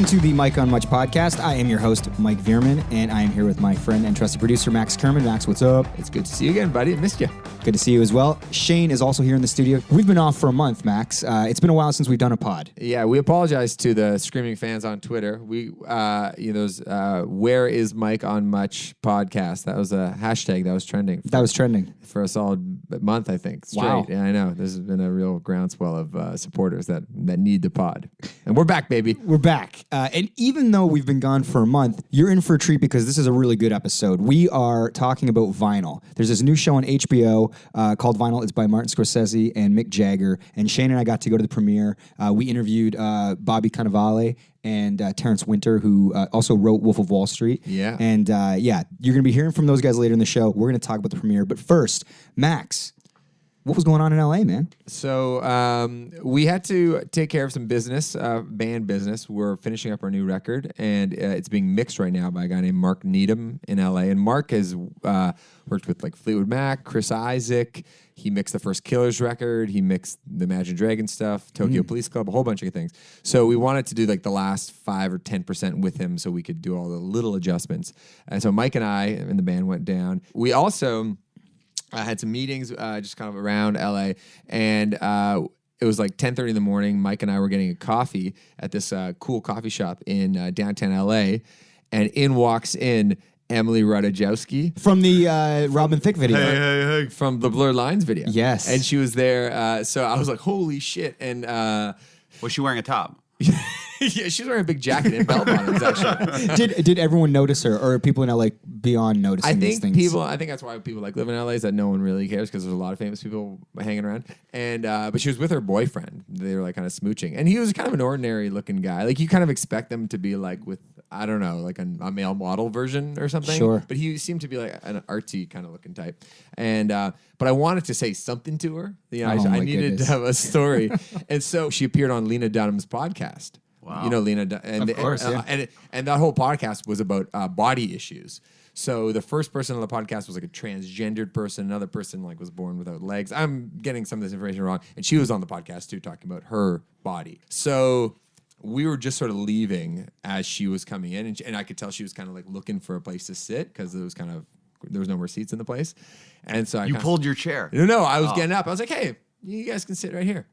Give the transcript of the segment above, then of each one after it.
Welcome to the Mike on Much podcast. I am your host, Mike Veerman, and I am here with my friend and trusted producer, Max Kerman. Max, what's up? It's good to see you again, buddy. I missed you. Good to see you as well. Shane is also here in the studio. We've been off for a month, Max. It's been a while since we've done a pod. Yeah, we apologize to the screaming fans on Twitter. Where is Mike on Much podcast? That was a hashtag that was trending. That was trending. For a solid month, I think. Straight. Wow. Yeah, I know. There's been a real groundswell of supporters that need the pod. And we're back, baby. We're back. And even though we've been gone for a month, you're in for a treat because this is a really good episode. We are talking about vinyl. There's this new show on HBO called Vinyl. It's by Martin Scorsese and Mick Jagger. And Shane and I got to go to the premiere. We interviewed Bobby Cannavale and Terence Winter, who also wrote Wolf of Wall Street. Yeah. And you're going to be hearing from those guys later in the show. We're going to talk about the premiere. But first, Max, what was going on in LA, man? So we had to take care of some business, band business. We're finishing up our new record, and it's being mixed right now by a guy named Mark Needham in LA. And Mark has worked with like Fleetwood Mac, Chris Isaac. He mixed the first Killers record. He mixed the Imagine Dragons stuff, Tokyo Police Club, a whole bunch of things. So we wanted to do like the last 5 or 10% with him so we could do all the little adjustments. And so Mike and I and the band went down. We also had some meetings just kind of around LA, and it was like 10:30 in the morning. Mike and I were getting a coffee at this cool coffee shop in downtown LA, and in walks in Emily Ratajkowski. From the Robin Thicke video. Hey. From the Blurred Lines video. Yes. And she was there, so I was like, holy shit. And was she wearing a top? yeah, she's wearing a big jacket and bell bottoms, actually. Did everyone notice her, or are people in LA beyond noticing these things? I think that's why people like live in LA, is that no one really cares because there's a lot of famous people hanging around. And but she was with her boyfriend. They were like kind of smooching, and he was kind of an ordinary looking guy. Like you kind of expect them to be like with, I don't know, like a male model version or something. Sure. But he seemed to be like an artsy kind of looking type. And but I wanted to say something to her. You know, I needed to have a story, and so she appeared on Lena Dunham's podcast. Wow. You know Lena, and of course, yeah. and that whole podcast was about body issues. So the first person on the podcast was like a transgendered person. Another person like was born without legs. I'm getting some of this information wrong, and she was on the podcast too, talking about her body. So we were just sort of leaving as she was coming in, and I could tell she was kind of like looking for a place to sit because there was no more seats in the place, and so you pulled your chair. No, I was getting up. I was like, hey, you guys can sit right here,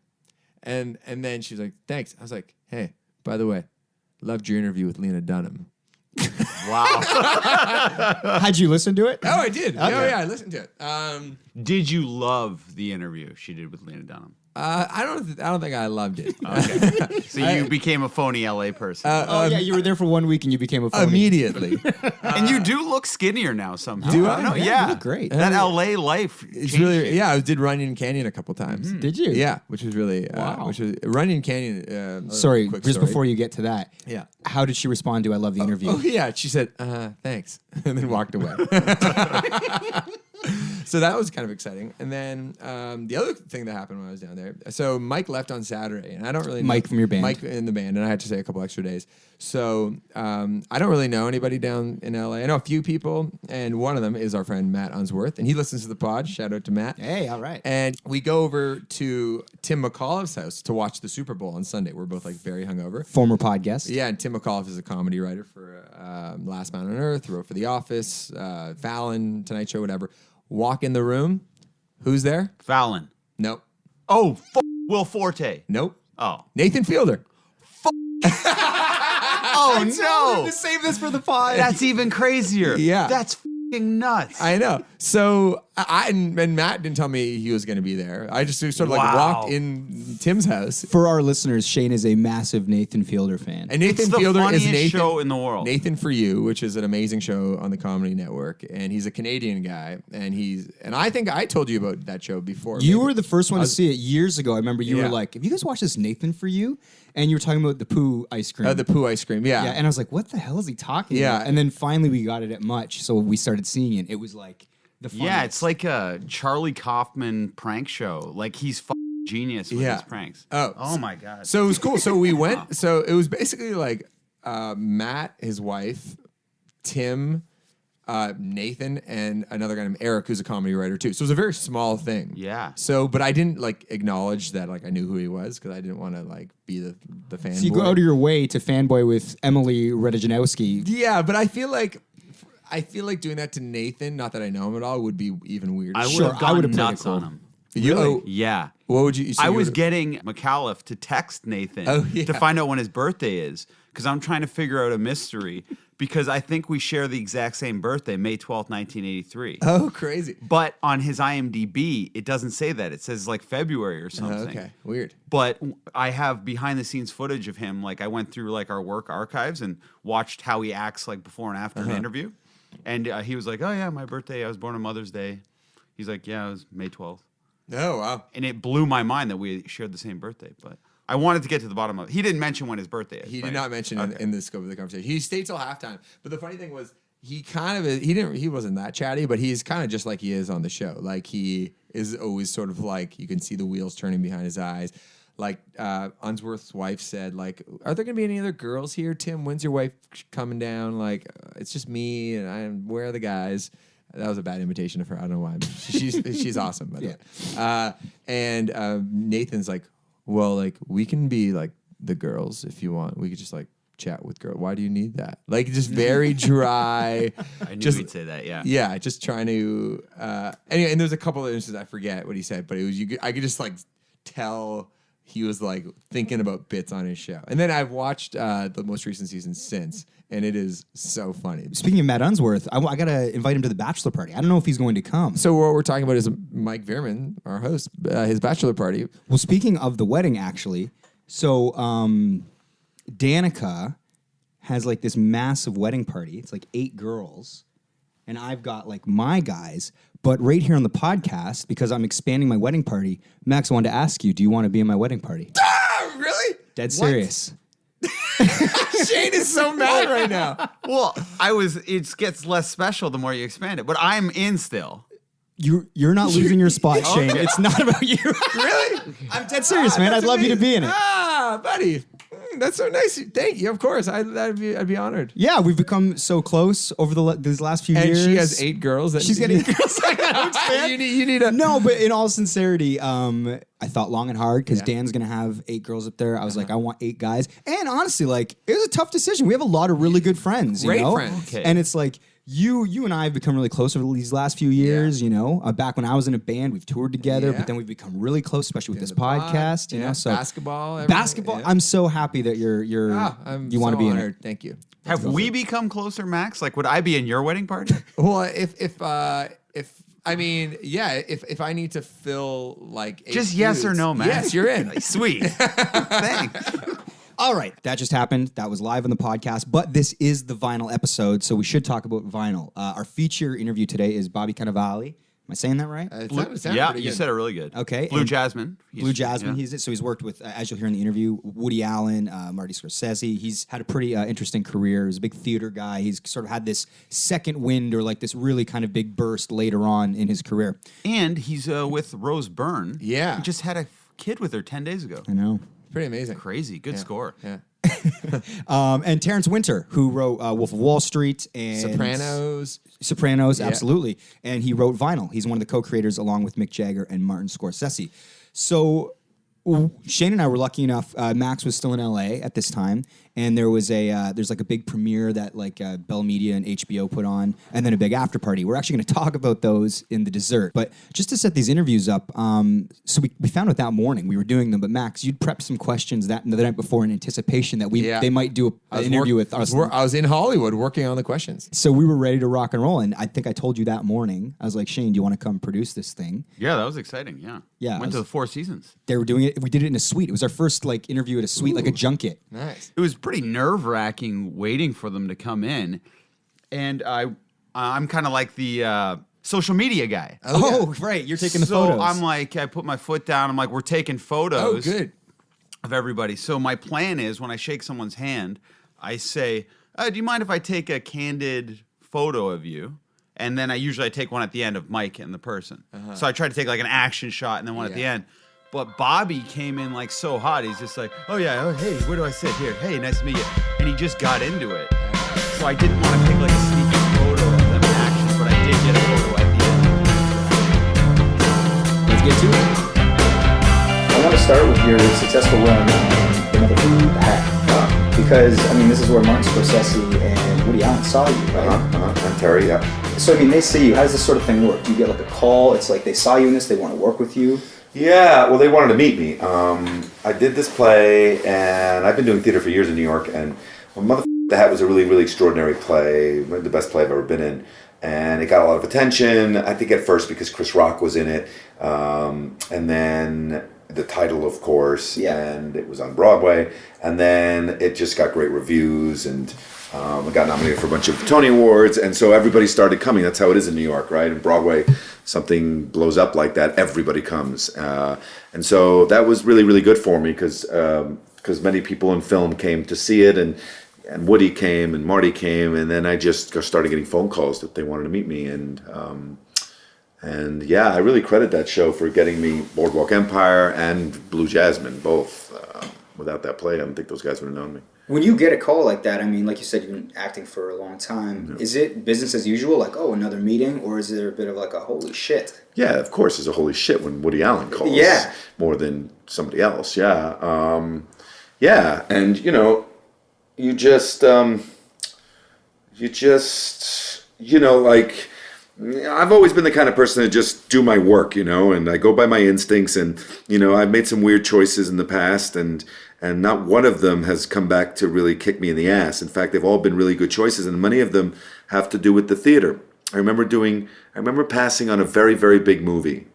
and then she was like, thanks. I was like, hey. By the way, loved your interview with Lena Dunham. Wow. How'd you listen to it? Oh, I did. Okay. Oh, yeah, I listened to it. Did you love the interview she did with Lena Dunham? I don't think I loved it. Okay. So you became a phony LA person. You were there for 1 week and you became a phony. Immediately. And you do look skinnier now somehow. Do I? know. Yeah, Yeah. you look great. That LA life. It's changed really, you. I did Runyon Canyon a couple times. Did you? Yeah, which was really, Wow. Runyon Canyon. Sorry, quick just story. before you get to that. Yeah. How did she respond to I love the interview? Oh, yeah. She said, thanks. And then walked away. So that was kind of exciting. And then the other thing that happened when I was down there, so Mike left on Saturday, and I don't really know. Mike from your band. Mike in the band, and I had to stay a couple extra days. So I don't really know anybody down in LA. I know a few people, and one of them is our friend Matt Unsworth, and he listens to the pod. Shout out to Matt. Hey, all right. And we go over to Tim McAuliffe's house to watch the Super Bowl on Sunday. We're both like very hungover. Former pod guest. Yeah, and Tim McAuliffe is a comedy writer for Last Man on Earth, wrote for The Office, Fallon, Tonight Show, whatever. Walk in the room. Who's there? Fallon. Nope. Oh, Will Forte. Nope. Oh. Nathan Fielder. Oh, no. To save this for the pod. That's even crazier. Yeah. That's fucking nuts. I know. So and Matt didn't tell me he was going to be there. I just sort of like Wow. walked in Tim's house. For our listeners, Shane is a massive Nathan Fielder fan. And Nathan It's the Fielder is funniest Nathan show in the world. Nathan For You, which is an amazing show on the Comedy Network, and he's a Canadian guy, and I think I told you about that show before. You maybe. were the first one to see it years ago. I remember you Yeah. were like, have you guys watched this Nathan For You? And you were talking about the poo ice cream. The poo ice cream, yeah. Yeah, and I was like, what the hell is he talking Yeah. about? And then finally we got it at Much, so we started seeing it. It was like the funniest. Yeah, it's like a Charlie Kaufman prank show. Like he's genius with his pranks. Oh my God. So it was cool. So we went. So it was basically like Matt, his wife, Tim, Nathan and another guy named Eric, who's a comedy writer too. So it was a very small thing. Yeah. So, but I didn't like acknowledge that like I knew who he was because I didn't want to like be the fan. So you go out of your way to fanboy with Emily Ratajkowski. Yeah, but I feel like doing that to Nathan, not that I know him at all, would be even weirder. I would Sure, have I gone would've played nuts it cool. on him. Really? Yeah. What would you? So I you was would've- getting McAuliffe to text Nathan yeah. to find out when his birthday is because I'm trying to figure out a mystery because I think we share the exact same birthday, May 12th, 1983. Oh, crazy. But on his IMDb, it doesn't say that. It says like February or something. Okay, weird. But I have behind the scenes footage of him. Like I went through like our work archives and watched how he acts like before and after an interview. And he was like, "Oh yeah, my birthday. I was born on Mother's Day." He's like, "Yeah, it was May 12th." Oh, wow. And it blew my mind that we shared the same birthday. But I wanted to get to the bottom of it. He didn't mention when his birthday is. He right? did not mention Okay. in the scope of the conversation. He stayed till halftime. But the funny thing was, he wasn't that chatty, but he's kind of just like he is on the show. Like he is always sort of like you can see the wheels turning behind his eyes. Like Unsworth's wife said, like, are there gonna be any other girls here, Tim? When's your wife coming down? Like, it's just me and where are the guys? That was a bad imitation of her. I don't know why. But she's awesome, by the way. And Nathan's like, well, like we can be like the girls if you want. We could just like chat with girls. Why do you need that? Like just very dry. I knew he'd say that. Yeah. Yeah, just trying to. Anyway, and there's a couple of instances I forget what he said, but it was I could just like tell he was like thinking about bits on his show. And then I've watched the most recent season since, and it is so funny. Speaking of Matt Unsworth, I got to invite him to the bachelor party. I don't know if he's going to come. So what we're talking about is Mike Veerman, our host, his bachelor party. Well, speaking of the wedding, actually, so Danica has like this massive wedding party. It's like 8 girls, and I've got like my guys. But right here on the podcast, because I'm expanding my wedding party, Max, I wanted to ask you, do you want to be in my wedding party? Ah, really? Dead serious. Shane is so mad right now. Well, it gets less special the more you expand it, but I'm in still. You're not losing your spot, Shane. It's not about you. Really? I'm dead serious, man. I'd love you to be in it. Ah, buddy. That's so nice. Thank you. Of course. I'd be honored. Yeah, we've become so close over these last few years. And she has 8 girls. She's got 8 girls. you need a... No, but in all sincerity, I thought long and hard because Dan's going to have 8 girls up there. I was like, I want 8 guys. And honestly, like, it was a tough decision. We have a lot of really good friends, you Great know? friends. Okay. And it's like, you and I have become really close over these last few years, you know? Back when I was in a band, we've toured together, but then we've become really close, especially with this podcast, you know? So basketball. Everything. basketball, I'm so happy that you want to be in it. Thank you. Have we become closer, Max? Like, would I be in your wedding party? Well, if I mean, yeah, if I need to fill like 8 Just yes or dudes- no, Max. Yes, you're in. Sweet. Thanks. All right, that just happened. That was live on the podcast, but this is the vinyl episode, so we should talk about vinyl. Our feature interview today is Bobby Cannavale. Am I saying that right? Yeah, you said it really good. Okay. Blue And Jasmine. Blue Jasmine. Yeah. He's worked with, as you'll hear in the interview, Woody Allen, Marty Scorsese. He's had a pretty interesting career. He's a big theater guy. He's sort of had this second wind or like this really kind of big burst later on in his career. And he's with Rose Byrne. Yeah. He just had a kid with her 10 days ago. I know. Pretty amazing. Crazy. Good score. Yeah. And Terence Winter, who wrote Wolf of Wall Street and Sopranos, absolutely. And he wrote Vinyl. He's one of the co-creators along with Mick Jagger and Martin Scorsese. So Shane and I were lucky enough. Max was still in LA at this time, and there was there's like a big premiere that like Bell Media and HBO put on, and then a big after party. We're actually going to talk about those in the dessert. But just to set these interviews up, so we found out that morning we were doing them. But Max, you'd prepped some questions the night before in anticipation that they might do an interview with us. I was in Hollywood working on the questions. So we were ready to rock and roll, and I think I told you that morning. I was like, Shane, do you want to come produce this thing? Yeah, that was exciting. Yeah. Yeah, Went to the Four Seasons. They were doing it. We did it in a suite. It was our first like interview at a suite, like a junket. Nice. It was pretty nerve-wracking waiting for them to come in, and I'm kind of like the social media guy. Oh, right. You're taking the photos. So I'm like, I put my foot down. I'm like, we're taking photos. Oh, good. Of everybody. So my plan is when I shake someone's hand, I say, do you mind if I take a candid photo of you? And then I usually take one at the end of Mike and the person. So I try to take like an action shot and then one at the end. But Bobby came in like so hot. He's just like, oh yeah, oh hey, where do I sit here? Hey, nice to meet you. And he just got into it. So I didn't want to take like a sneaky photo of them start with your successful run in the Who Hat. Because, I mean, this is where Martin Scorsese and Woody Allen saw you, right? And Terry, yeah. So, I mean, they see you. How does this sort of thing work? Do you get like a call? It's like they saw you in this, they want to work with you? Yeah, well, they wanted to meet me. I did this play, and I've been doing theater for years in New York, and the Hat was a really, really extraordinary play, the best play I've ever been in. And it got a lot of attention, I think at first because Chris Rock was in it, and then the title, of course, and it was on Broadway, and then it just got great reviews, and I got nominated for a bunch of Tony Awards, and so everybody started coming. That's how it is in New York, right? In Broadway, something blows up like that, everybody comes. And so that was really, really good for me because many people in film came to see it, and Woody came, and Marty came, and then I just started getting phone calls that they wanted to meet me, and yeah, I really credit that show for getting me Boardwalk Empire and Blue Jasmine, both. Without that play, I don't think those guys would have known me. When you get a call like that, I mean, like you said, you've been acting for a long time. Yeah. Is it business as usual, like, oh, another meeting, or is there a bit of like a holy shit? Yeah, of course, there's a holy shit when Woody Allen calls. Yeah. More than somebody else. Yeah. Yeah, and you just like, I've always been the kind of person to just do my work, and I go by my instincts, and, I've made some weird choices in the past, and not one of them has come back to really kick me in the ass. In fact, they've all been really good choices, and many of them have to do with the theater. I remember passing on a very, very big movie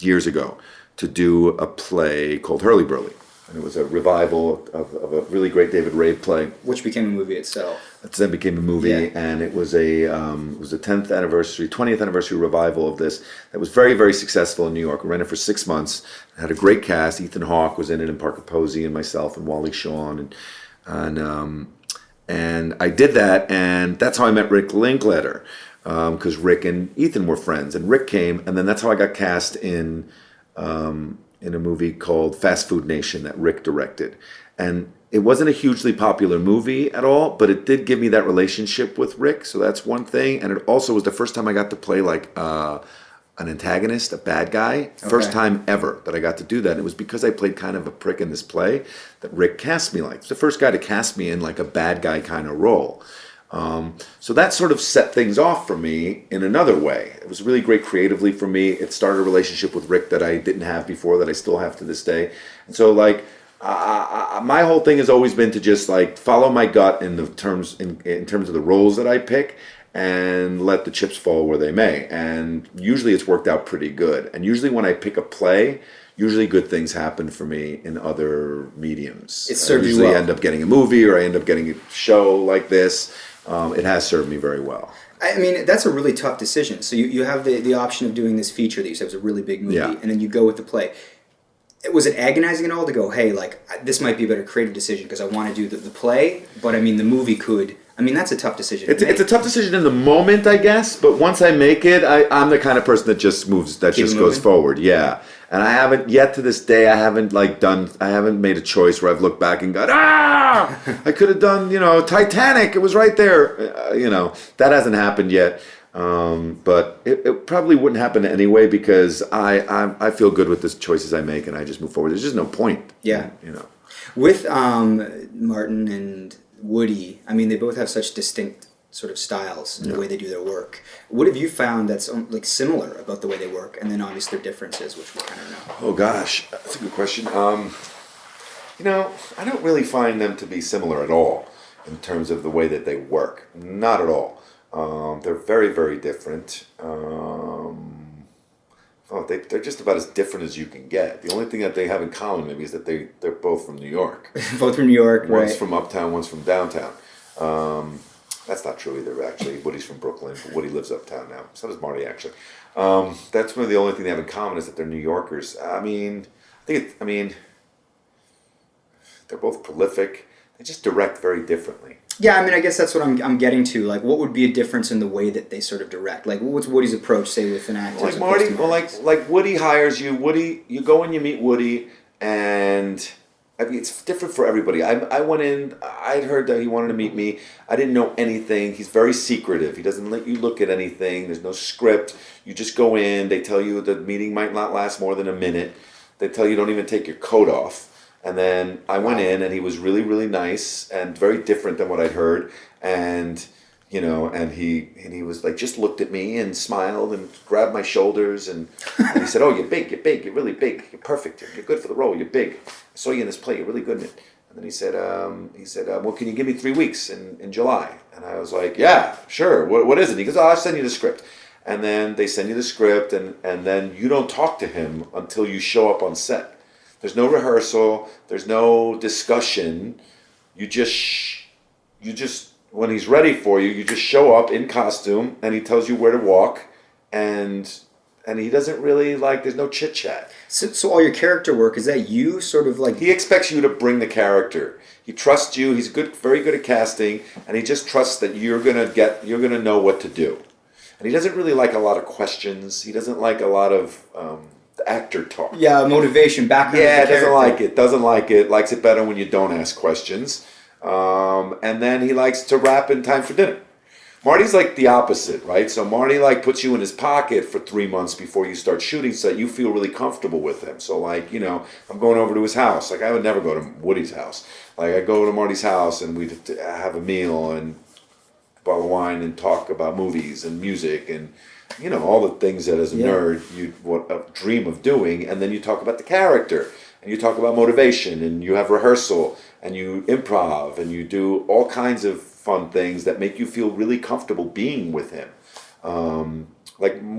years ago to do a play called Hurly Burly. And it was a revival of a really great David Rave play, which became a movie itself. It then became a movie, and it was a 20th anniversary revival of this that was very, very successful in New York. We ran it for 6 months. It had a great cast. Ethan Hawke was in it, and Parker Posey, and myself, and Wally Shawn, and I did that, and that's how I met Rick Linklater, because Rick and Ethan were friends, and Rick came, and then that's how I got cast in a movie called Fast Food Nation that Rick directed. And it wasn't a hugely popular movie at all, but it did give me that relationship with Rick, so that's one thing. And it also was the first time I got to play like an antagonist, a bad guy. Okay. First time ever that I got to do that. And it was because I played kind of a prick in this play that Rick cast me like. It's the first guy to cast me in like a bad guy kind of role. So that sort of set things off for me in another way. It was really great creatively for me. It started a relationship with Rick that I didn't have before, that I still have to this day. And so like, my whole thing has always been to just like follow my gut in terms of the roles that I pick, and let the chips fall where they may. And usually it's worked out pretty good. And usually when I pick a play, usually good things happen for me in other mediums. It served you well. I usually end up getting a movie, or I end up getting a show like this. It has served me very well. I mean, that's a really tough decision. So you have the option of doing this feature that you said was a really big movie, and then you go with the play. Was it agonizing at all to go, hey, like, this might be a better creative decision because I want to do the play, but I mean, the movie could... I mean, that's a tough decision. It's a tough decision in the moment, I guess, but once I make it, I'm the kind of person that just moves, that just goes forward, yeah. And I haven't, yet to this day, I haven't made a choice where I've looked back and gone, I could have done, Titanic, it was right there. That hasn't happened yet. But it probably wouldn't happen anyway, because I feel good with the choices I make, and I just move forward. There's just no point. Yeah. With Martin and Woody, I mean, they both have such distinct sort of styles in the way they do their work. What have you found that's like similar about the way they work, and then obviously their differences, which we kind of know? Oh gosh, that's a good question. I don't really find them to be similar at all in terms of the way that they work. Not at all. They're very, very different. They're just about as different as you can get. The only thing that they have in common maybe is that they're both from New York. Both from New York, One's right. from uptown, one's from downtown. That's not true either, actually. Woody's from Brooklyn, but Woody lives uptown now. So does Marty, actually. That's really the only thing they have in common, is that they're New Yorkers. They're both prolific. They just direct very differently. Yeah, I mean, I guess that's what I'm getting to. Like, what would be a difference in the way that they sort of direct? Like, what's Woody's approach, say, with an actor? Like Marty, like Woody hires you. Woody, you go and you meet Woody, and I mean, it's different for everybody. I went in, I'd heard that he wanted to meet me. I didn't know anything. He's very secretive. He doesn't let you look at anything. There's no script. You just go in. They tell you the meeting might not last more than a minute. They tell you don't even take your coat off. And then I went in, and he was really, really nice and very different than what I'd heard. And and he was like, just looked at me and smiled and grabbed my shoulders, and he said, "Oh, you're big, you're really big, you're perfect, you're good for the role, you're big. I saw you in this play, you're really good in it." And then he said, "Well, can you give me 3 weeks in July?" And I was like, "Yeah, sure. What is it?" He goes, "Oh, I'll send you the script." And then they send you the script, and then you don't talk to him until you show up on set. There's no rehearsal. There's no discussion. You just when he's ready for you, you just show up in costume, and he tells you where to walk, and he doesn't really there's no chit chat. So all your character work, is that you sort of like? He expects you to bring the character. He trusts you. He's very good at casting, and he just trusts that you're gonna know what to do. And he doesn't really like a lot of questions. He doesn't like a lot of actor talk. Yeah, motivation, background. Yeah, doesn't like it. Likes it better when you don't ask questions. And then he likes to wrap in time for dinner. Marty's like the opposite, right? So Marty puts you in his pocket for 3 months before you start shooting, so that you feel really comfortable with him. So I'm going over to his house. I would never go to Woody's house. I go to Marty's house, and we'd have a meal and a bottle of wine and talk about movies and music and all the things that as a nerd you dream of doing. And then you talk about the character, and you talk about motivation, and you have rehearsal, and you improv, and you do all kinds of fun things that make you feel really comfortable being with him.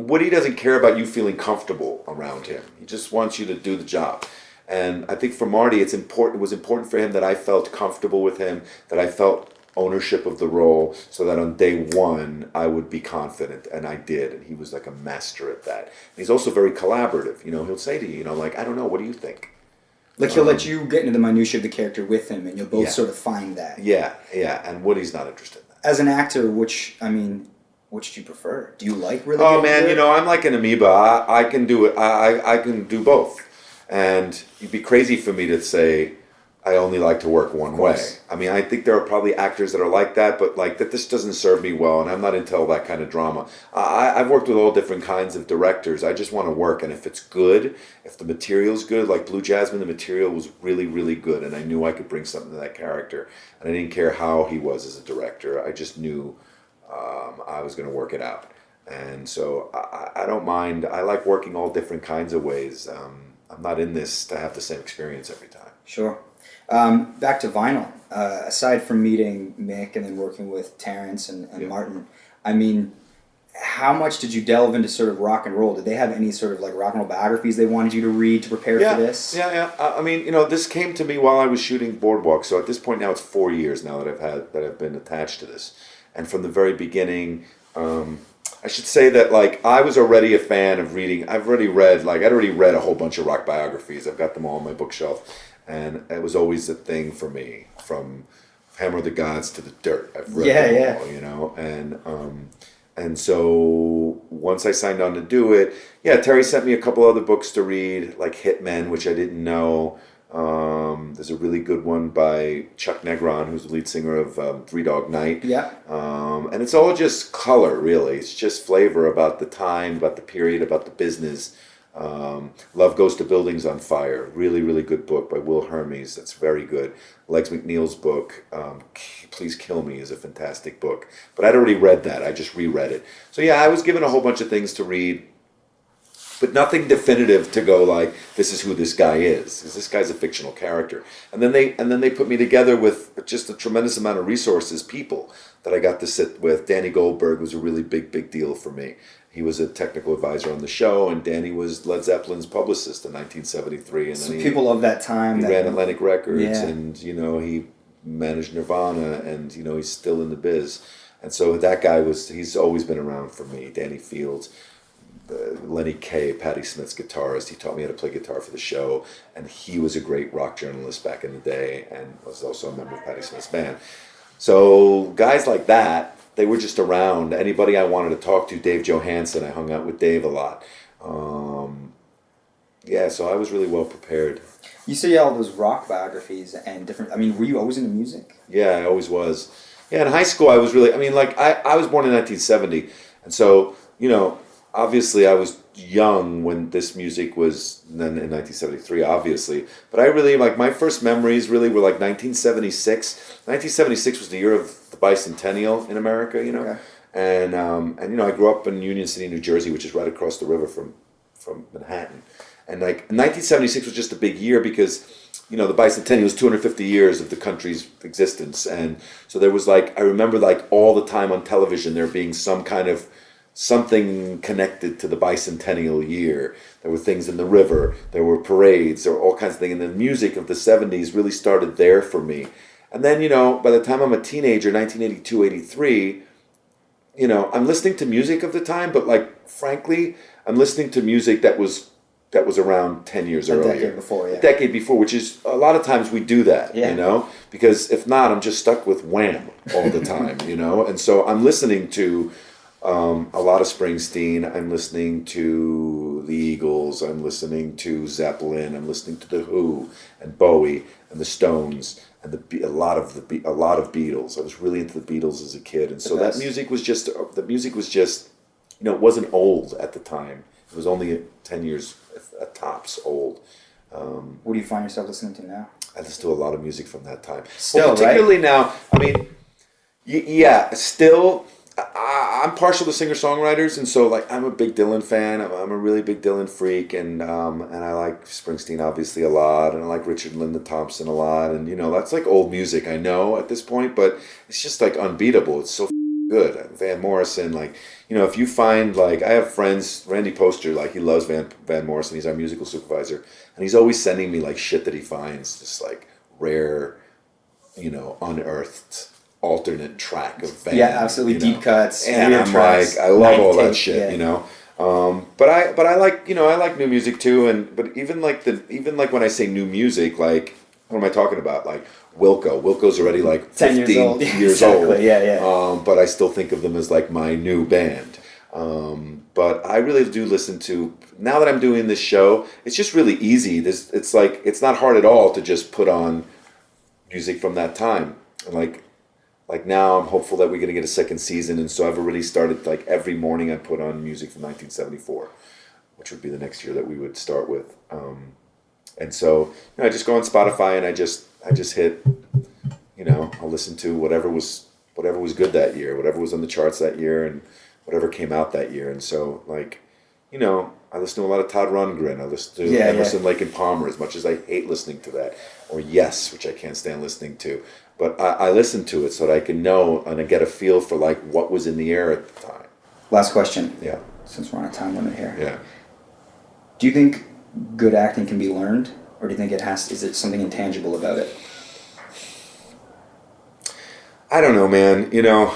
Woody doesn't care about you feeling comfortable around him. He just wants you to do the job. And I think for Marty, it was important for him that I felt comfortable with him, that I felt ownership of the role, so that on day one I would be confident, and I did. And he was like a master at that. And he's also very collaborative. He'll say to you, I don't know, what do you think? He'll let you get into the minutiae of the character with him, and you'll both sort of find that. Yeah. And Woody's not interested in that. As an actor, which do you prefer? Do you like really? Oh man, I'm like an amoeba. I can do it. I can do both. And it'd be crazy for me to say I only like to work one way. I think there are probably actors that are like that, but that this doesn't serve me well, and I'm not into all that kind of drama. I've worked with all different kinds of directors. I just want to work, and if it's good, if the material's good, like Blue Jasmine, the material was really, really good, and I knew I could bring something to that character, and I didn't care how he was as a director. I just knew I was going to work it out. And so I don't mind. I like working all different kinds of ways. I'm not in this to have the same experience every time. Sure. Back to vinyl. Aside from meeting Mick and then working with Terence and Martin, how much did you delve into sort of rock and roll? Did they have any sort of rock and roll biographies they wanted you to read to prepare for this? Yeah. This came to me while I was shooting Boardwalk. So at this point now, it's 4 years now that I've been attached to this, and from the very beginning. I should say that I was already a fan of reading. I'd already read a whole bunch of rock biographies. I've got them all on my bookshelf, and it was always a thing for me, from Hammer of the Gods to The Dirt. I've read them all, and so once I signed on to do it, Terry sent me a couple other books to read, like Hitmen, which I didn't know. There's a really good one by Chuck Negron, who's the lead singer of Three Dog Night. Yeah. And it's all just color, really. It's just flavor about the time, about the period, about the business. Love Goes to Buildings on Fire. Really, really good book by Will Hermes. That's very good. Legs McNeil's book, Please Kill Me, is a fantastic book. But I'd already read that. I just reread it. So I was given a whole bunch of things to read, but nothing definitive to go this is who this guy is. Because this guy's a fictional character. And then they put me together with just a tremendous amount of resources, people that I got to sit with. Danny Goldberg was a really big deal for me. He was a technical advisor on the show, and Danny was Led Zeppelin's publicist in 1973. And so people of that time. He ran Atlantic Records, and he managed Nirvana, and he's still in the biz. And so that guy he's always been around for me. Danny Fields. Lenny Kaye, Patti Smith's guitarist. He taught me how to play guitar for the show, and he was a great rock journalist back in the day, and was also a member of Patti Smith's band. So guys like that, they were just around. Anybody I wanted to talk to, Dave Johansen, I hung out with Dave a lot. So I was really well prepared. You say all those rock biographies and different. Were you always into music? Yeah, I always was. Yeah, in high school I was really. I was born in 1970, and so obviously I was young when this music was then in 1973, obviously. But I really, like, my first memories really were like 1976. 1976 was the year of the bicentennial in America, you know. Okay. And you know, I grew up in Union City, New Jersey, which is right across the river from Manhattan. And like 1976 was just a big year because, you know, the bicentennial was 250 years of the country's existence. And so there was like, I remember like all the time on television there being some kind of something connected to the bicentennial year. There were things in the river, there were parades, there were all kinds of things. And the music of the 70s really started there for me. And then, you know, by the time I'm a teenager, 1982, 83, you know, I'm listening to music of the time, but like, frankly, I'm listening to music that was around 10 years earlier. A decade before, yeah. A decade before, which is, a lot of times we do that, Yeah. you know? Because if not, I'm just stuck with Wham all the time, you know? And so I'm listening to a lot of Springsteen, I'm listening to the Eagles, I'm listening to Zeppelin, I'm listening to The Who, and Bowie, and the Stones, and a lot of Beatles. I was really into the Beatles as a kid, and so that music was just, you know, it wasn't old at the time. It was only 10 years at tops old. What do you find yourself listening to now? I listen to a lot of music from that time. Still, particularly now, I mean, yeah, still, I'm partial to singer-songwriters, and so like I'm a big Dylan fan. I'm a really big Dylan freak, and I like Springsteen obviously a lot, and I like Richard Lyndon Thompson a lot, and you know that's like old music I know at this point, but it's just like unbeatable. It's so good. Van Morrison, like, you know, if you find, like, I have friends, Randy Poster, like, he loves Van Morrison, he's our musical supervisor, and he's always sending me, like, shit that he finds, just, like, rare, you know, unearthed, alternate track of Van. Yeah, absolutely, you know? deep cuts, and weird I'm tracks, like, I love all that tape, shit, yeah. you know? But I like, you know, I like new music, too, but even when I say new music, like, what am I talking about? Like, Wilco's already like 10 15 years old. years old. Exactly, yeah. But I still think of them as like my new band. But I really do listen to, now that I'm doing this show, it's just really easy. It's like, it's not hard at all to just put on music from that time. And like now I'm hopeful that we're going to get a second season. And so I've already started, like every morning I put on music from 1974, which would be the next year that we would start with. And so, you know, I just go on Spotify and I just hit, you know, I'll listen to whatever was good that year, whatever was on the charts that year, and whatever came out that year. And so, like, you know, I listen to a lot of Todd Rundgren. I listen to Emerson, Lake and Palmer, as much as I hate listening to that, or Yes, which I can't stand listening to. But I listen to it so that I can know and I get a feel for like what was in the air at the time. Last question. Yeah. Since we're on a time limit here. Yeah. Do you think good acting can be learned, or do you think is it something intangible about it? I don't know, man. You know,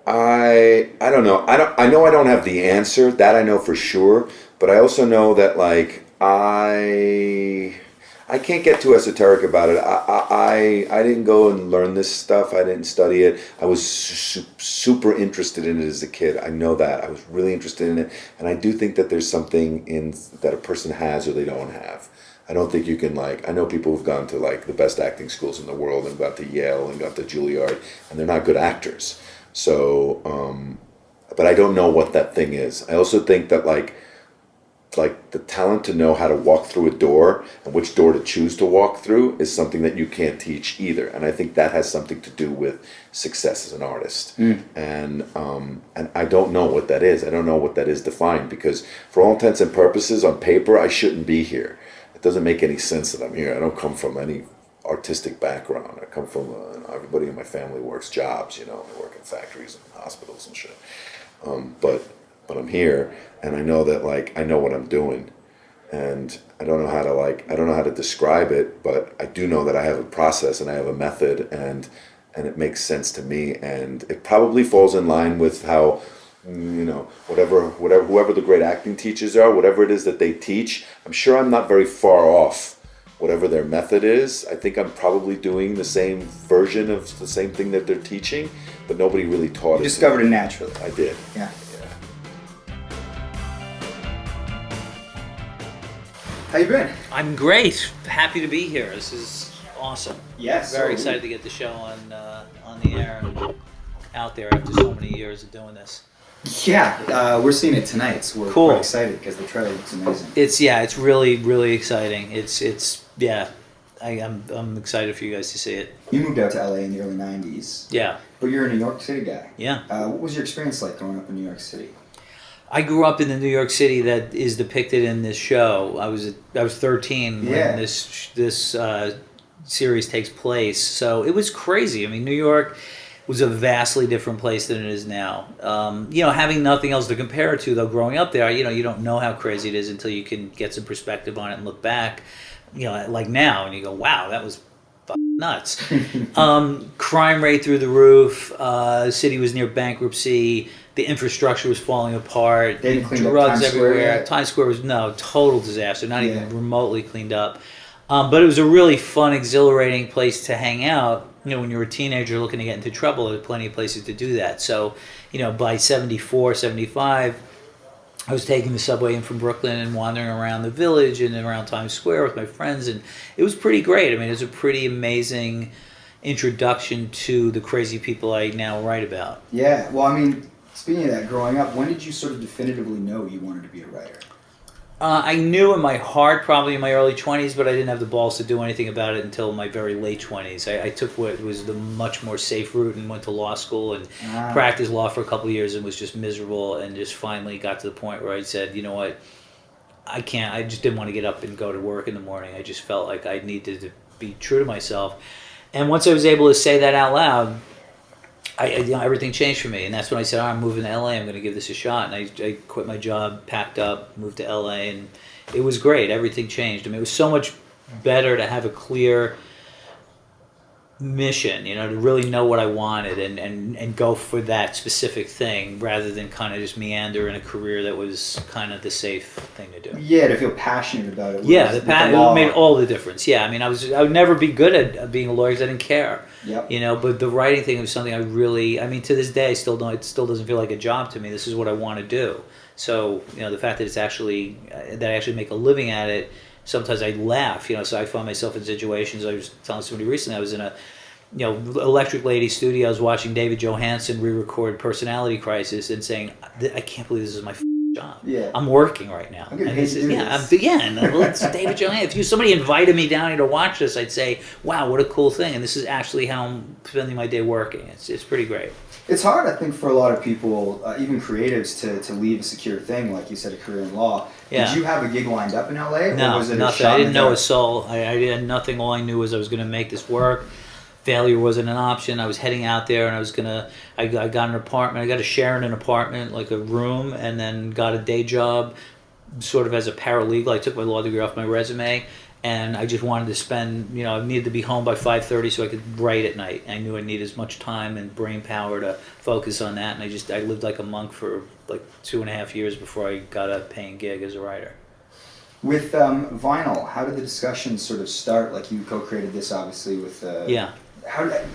I don't know. I know I don't have the answer. That I know for sure. But I also know that like I can't get too esoteric about it. I didn't go and learn this stuff. I didn't study it. I was super interested in it as a kid. I know that. I was really interested in it. And I do think that there's something that a person has or they don't have. I don't think you can, like, I know people who've gone to like the best acting schools in the world and got to Yale and got to Juilliard, and they're not good actors. So, but I don't know what that thing is. I also think that like the talent to know how to walk through a door and which door to choose to walk through is something that you can't teach either. And I think that has something to do with success as an artist. And I don't know what that is. I don't know what that is defined, because for all intents and purposes on paper, I shouldn't be here. It doesn't make any sense that I'm here. I don't come from any artistic background. I come from, everybody in my family works jobs, you know, they work in factories and hospitals and shit. But I'm here, and I know that, like, I know what I'm doing, and I don't know how to describe it, but I do know that I have a process and I have a method, and it makes sense to me, and it probably falls in line with how, you know, whoever the great acting teachers are, whatever it is that they teach, I'm sure I'm not very far off. Whatever their method is, I think I'm probably doing the same version of the same thing that they're teaching, but nobody really taught it. You discovered it naturally. I did. Yeah. How you been? I'm great. Happy to be here. This is awesome. Yes. Very excited to get the show on the air and out there after so many years of doing this. Yeah, we're seeing it tonight, so we're Cool. quite excited because the trailer looks amazing. It's really really exciting. It's yeah, I'm excited for you guys to see it. You moved out to LA in the early 90s, Yeah, but you're a New York City guy. yeah. What was your experience like growing up in New York City? I grew up in the New York City that is depicted in this show. I was 13 Yeah. when this series takes place, so it was crazy. I mean, New York was a vastly different place than it is now. Having nothing else to compare it to, though, growing up there, you don't know how crazy it is until you can get some perspective on it and look back, like now, and you go, wow, that was fucking nuts. Crime rate through the roof. The city was near bankruptcy. The infrastructure was falling apart. They didn't clean up Drugs Times Square everywhere. yet? Times Square was total disaster. Not Yeah. even remotely cleaned up. But it was a really fun, exhilarating place to hang out. When you're a teenager looking to get into trouble, there were plenty of places to do that. So, by 74, 75, I was taking the subway in from Brooklyn and wandering around the Village and around Times Square with my friends, and it was pretty great. I mean, it was a pretty amazing introduction to the crazy people I now write about. Yeah, well, I mean, speaking of that, growing up, when did you sort of definitively know you wanted to be a writer? I knew in my heart, probably in my early 20s, but I didn't have the balls to do anything about it until my very late 20s. I took what was the much more safe route and went to law school and practiced law for a couple of years and was just miserable, and just finally got to the point where I said, you know what, I can't. I just didn't want to get up and go to work in the morning. I just felt like I needed to be true to myself. And once I was able to say that out loud, everything changed for me, and that's when I said, I'm moving to LA, I'm going to give this a shot. And I quit my job, packed up, moved to LA, and it was great. Everything changed. I mean, it was so much better to have a clear mission, to really know what I wanted and go for that specific thing, rather than kind of just meander in a career that was kind of the safe thing to do. Yeah, to feel passionate about it. Yeah, whereas it law- made all the difference. Yeah, I mean, I would never be good at being a lawyer because I didn't care. Yep. But the writing thing was something to this day, it still doesn't feel like a job to me. This is what I want to do. So, the fact that that I actually make a living at it, sometimes I laugh, so I find myself in situations. I was telling somebody recently, I was in a, Electric Lady Studios watching David Johansen re-record Personality Crisis and saying, I can't believe this is my job. Yeah. I'm working right now. I'm getting And paid he to says, do yeah, this. well, it's David Johansen. If somebody invited me down here to watch this, I'd say, wow, what a cool thing. And this is actually how I'm spending my day working. It's pretty great. It's hard, I think, for a lot of people, even creatives, to leave a secure thing, like you said, a career in law. Yeah. Did you have a gig lined up in LA? No, or was it nothing. A shot I in didn't the know dark? a soul. I had nothing. All I knew was I was going to make this work. Failure wasn't an option. I was heading out there, and I got an apartment. I got to share in an apartment, like a room, and then got a day job, sort of as a paralegal. I took my law degree off my resume, and I just wanted to spend, I needed to be home by 5:30 so I could write at night. I knew I needed as much time and brain power to focus on that, and I lived like a monk for like 2.5 years before I got a paying gig as a writer. With vinyl, how did the discussions sort of start? Like, you co-created this, obviously, with... Yeah.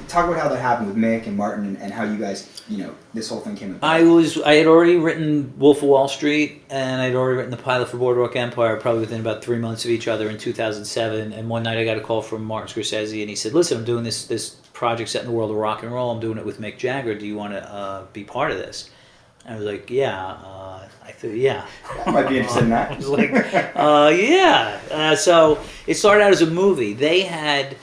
Talk about how that happened with Mick and Martin, and how you guys, this whole thing came about. I had already written Wolf of Wall Street, and I'd already written the pilot for Boardwalk Empire, probably within about 3 months of each other in 2007. And one night I got a call from Martin Scorsese, and he said, listen, I'm doing this project set in the world of rock and roll. I'm doing it with Mick Jagger. Do you want to be part of this? I was like, yeah. I thought, yeah. I might be interested in that. I was like, yeah. So it started out as a movie. They had...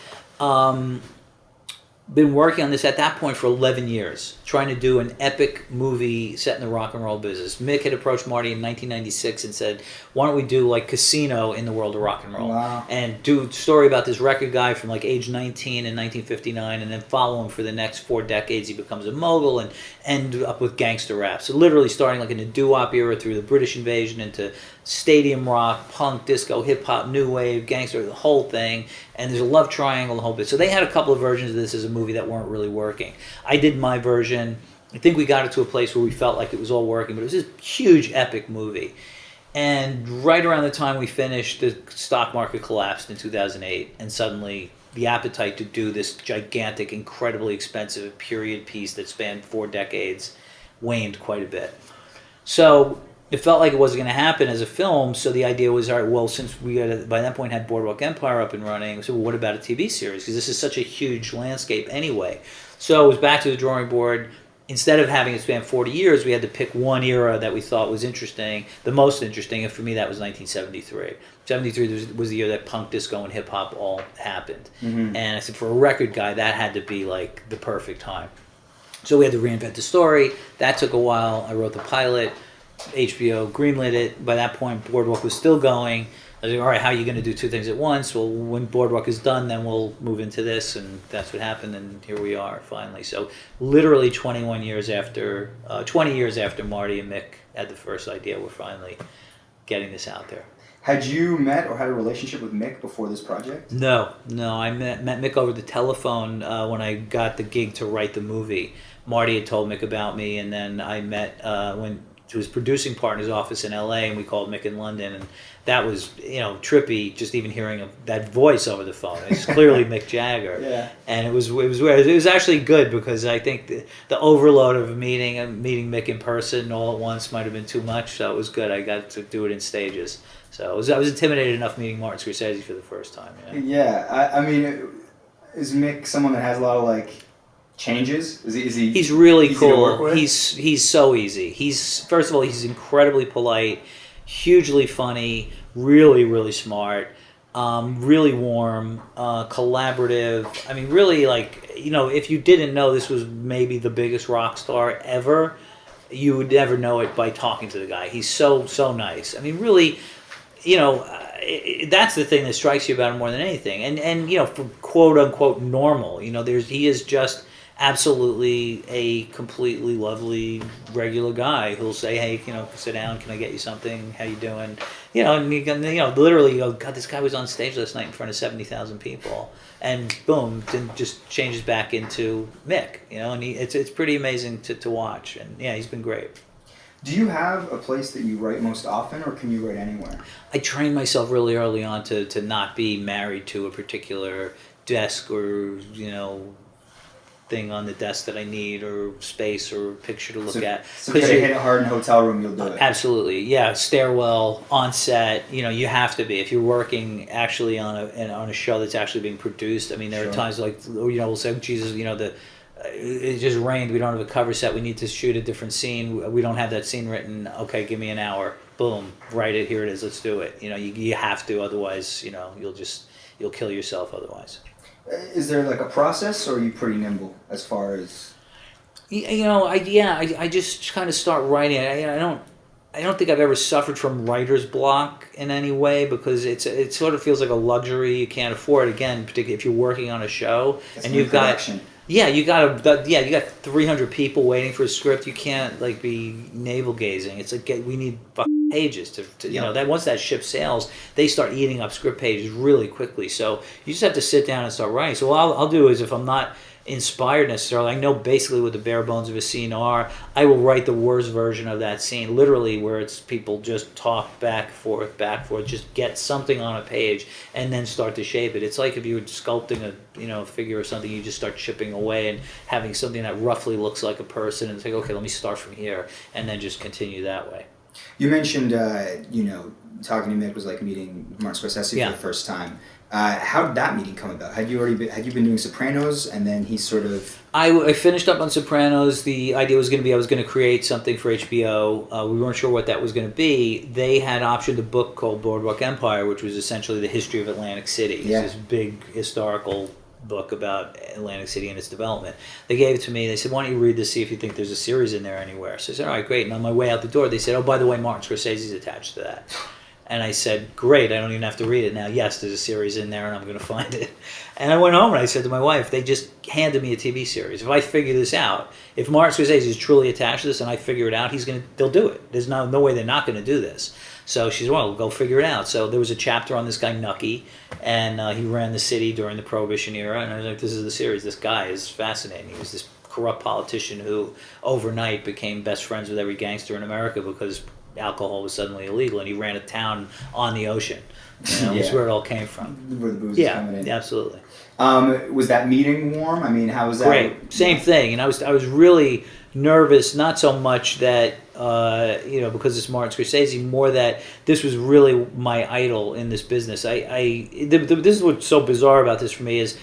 been working on this at that point for 11 years, trying to do an epic movie set in the rock and roll business. Mick had approached Marty in 1996 and said, why don't we do like Casino in the world of rock and roll? Wow. And do a story about this record guy from like age 19 in 1959, and then follow him for the next 4 decades. He becomes a mogul and end up with gangster rap. So literally starting like in the doo-wop era through the British invasion into stadium rock, punk, disco, hip-hop, new wave, gangster, the whole thing. And there's a love triangle, the whole bit. So they had a couple of versions of this as a movie that weren't really working. I did my version. I think we got it to a place where we felt like it was all working, but it was this huge, epic movie. And right around the time we finished, the stock market collapsed in 2008, and suddenly the appetite to do this gigantic, incredibly expensive period piece that spanned 4 decades waned quite a bit. So it felt like it wasn't going to happen as a film, so the idea was, all right, well, since we by that point had Boardwalk Empire up and running, so what about a TV series? Because this is such a huge landscape anyway. So it was back to the drawing board. instead of having it span 40 years, we had to pick one era that we thought was interesting, the most interesting, and for me that was 1973. 73 was the year that punk, disco, and hip hop all happened. And I said, for a record guy, that had to be like the perfect time. So we had to reinvent the story. That took a while. I wrote the pilot. HBO greenlit it. By that point, Boardwalk was still going. I was like, all right, how are you going to do two things at once? Well, when Boardwalk is done, then we'll move into this, and that's what happened, and here we are, finally. So literally 20 years after Marty and Mick had the first idea, we're finally getting this out there. Had you met or had a relationship with Mick before this project? No. I met Mick over the telephone when I got the gig to write the movie. Marty had told Mick about me, and then I met when to his producing partner's office in LA, and we called Mick in London, and that was, trippy, just even hearing that voice over the phone. It's clearly Mick Jagger. Yeah. And it was weird. It was actually good, because I think the overload of meeting Mick in person all at once might have been too much, so it was good. I got to do it in stages. So I was intimidated enough meeting Martin Scorsese for the first time. Yeah. I mean, is Mick someone that has a lot of changes? Is he? He's really easy cool. to work with? He's so easy. First of all, he's incredibly polite, hugely funny, really, really smart, really warm, collaborative. I mean, really, if you didn't know this was maybe the biggest rock star ever, you would never know it by talking to the guy. He's so nice. I mean, really, that's the thing that strikes you about him more than anything. And for quote unquote normal, he is just absolutely a completely lovely regular guy who'll say, hey, sit down, can I get you something, how you doing, and you can, literally go, God, this guy was on stage last night in front of 70,000 people, and boom, then just changes back into Mick, and it's pretty amazing to watch, and yeah, he's been great. Do you have a place that you write most often, or can you write anywhere? I trained myself really early on to not be married to a particular desk or thing on the desk that I need, or space, or picture to look at. So if you hit it hard in a hotel room, you'll do it. Absolutely, yeah. Stairwell, on set. You have to be if you're working actually on a show that's actually being produced. I mean, there are times we'll say, Jesus, it just rained. We don't have a cover set. We need to shoot a different scene. We don't have that scene written. Okay, give me an hour. Boom, write it. Here it is. Let's do it. You have to. Otherwise, you'll kill yourself. Otherwise. Is there a process, or are you pretty nimble as far as? I just kind of start writing. I don't think I've ever suffered from writer's block in any way, because it sort of feels like a luxury you can't afford. Again, particularly if you're working on a show and you've got. Yeah, you got 300 people waiting for a script. You can't be navel gazing. It's we need pages to that once that ship sails, they start eating up script pages really quickly. So you just have to sit down and start writing. So what I'll do is, if I'm not inspired necessarily, I know basically what the bare bones of a scene are. I will write the worst version of that scene, literally, where it's people just talk back, forth, just get something on a page and then start to shape it. It's like if you were sculpting a figure or something, you just start chipping away and having something that roughly looks like a person, and it's like, okay, let me start from here, and then just continue that way. You mentioned, talking to Mick was like meeting Martin Scorsese for the first time. How did that meeting come about? Had you been doing Sopranos, and then he sort of? I finished up on Sopranos. The idea was going to be I was going to create something for HBO. We weren't sure what that was going to be. They had optioned a book called Boardwalk Empire, which was essentially the history of Atlantic City. It's this big historical book about Atlantic City and its development. They gave it to me. They said, why don't you read this, see if you think there's a series in there anywhere. So I said, all right, great. And on my way out the door, they said, oh, by the way, Martin Scorsese's attached to that. And I said, great, I don't even have to read it now. Yes, there's a series in there, and I'm going to find it. And I went home and I said to my wife, they just handed me a TV series. If I figure this out, if Martin Scorsese is truly attached to this and I figure it out, they'll do it. There's no way they're not going to do this. So she said, well, we'll go figure it out. So there was a chapter on this guy, Nucky, and he ran the city during the Prohibition era. And I was like, this is the series. This guy is fascinating. He was this corrupt politician who overnight became best friends with every gangster in America because alcohol was suddenly illegal, and he ran a town on the ocean. That's where it all came from. Where the booze is coming in. Yeah, absolutely. Was that meeting warm? I mean, how was that? Great. Same thing. And I was really nervous, not so much that, because it's Martin Scorsese, more that this was really my idol in this business. This is what's so bizarre about this for me is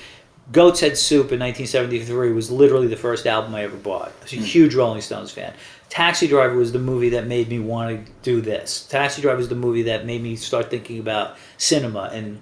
Goat's Head Soup in 1973 was literally the first album I ever bought. I was a huge Rolling Stones fan. Taxi Driver was the movie that made me want to do this. Taxi Driver was the movie that made me start thinking about cinema and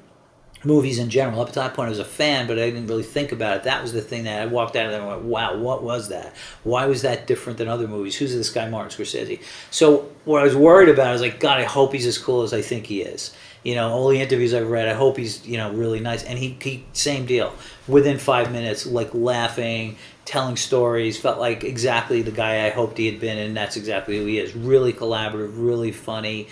movies in general. Up to that point, I was a fan, but I didn't really think about it. That was the thing that I walked out of there and went, wow, what was that? Why was that different than other movies? Who's this guy, Martin Scorsese? So what I was worried about, I was like, God, I hope he's as cool as I think he is. You know, all the interviews I've read, I hope he's, you know, really nice. And he same deal. Within 5 minutes, like laughing, telling stories, felt like exactly the guy I hoped he had been, and that's exactly who he is. Really collaborative, really funny.